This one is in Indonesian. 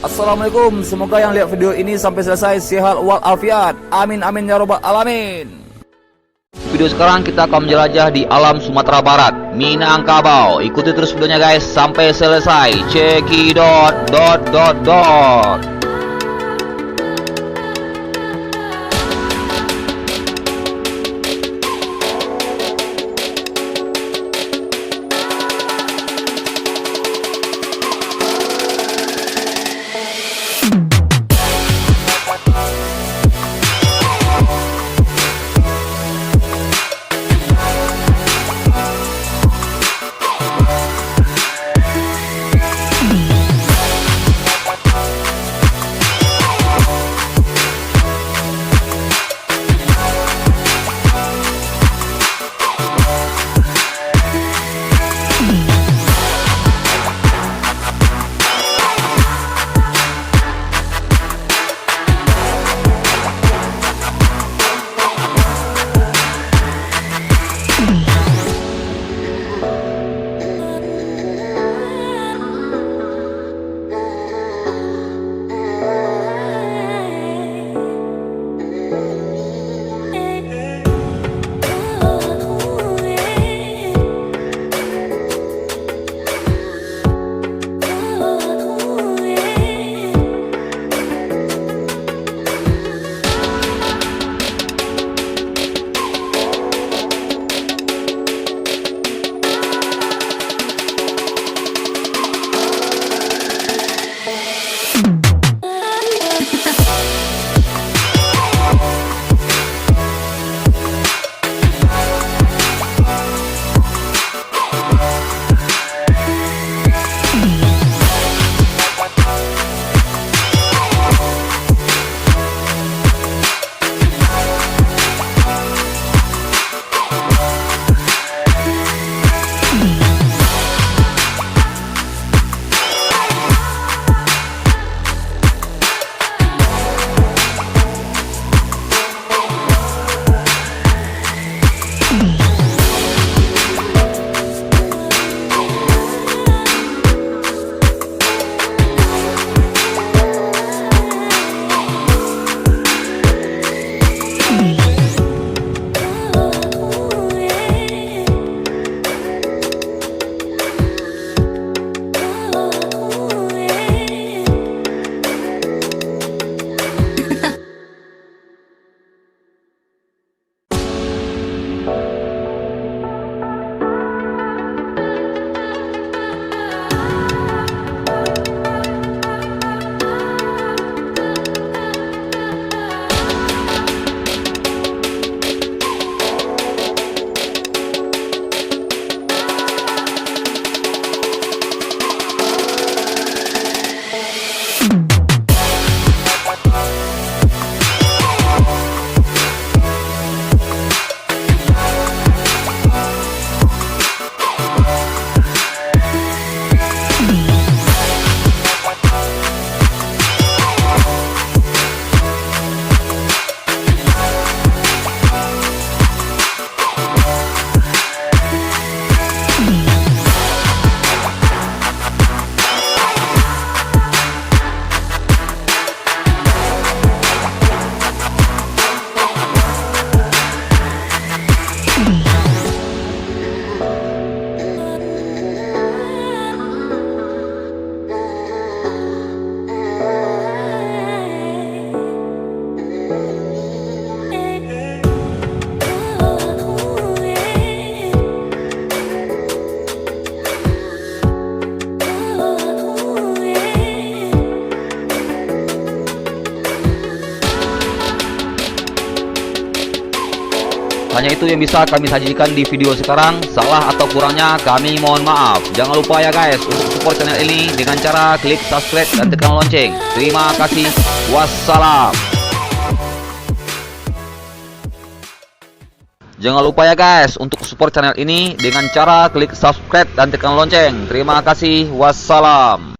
Assalamualaikum. Semoga yang lihat video ini sampai selesai sehat walafiat. Amin amin ya robbal alamin. Video sekarang kita akan menjelajah di alam Sumatera Barat, Minangkabau. Ikuti terus videonya guys sampai selesai. Cekidot. Hanya itu yang bisa kami sajikan di video sekarang. Salah atau kurangnya kami mohon maaf. Jangan lupa ya guys untuk support channel ini dengan cara klik subscribe dan tekan lonceng. Terima kasih. Wassalam. Jangan lupa ya guys untuk support channel ini dengan cara klik subscribe dan tekan lonceng. Terima kasih. Wassalam.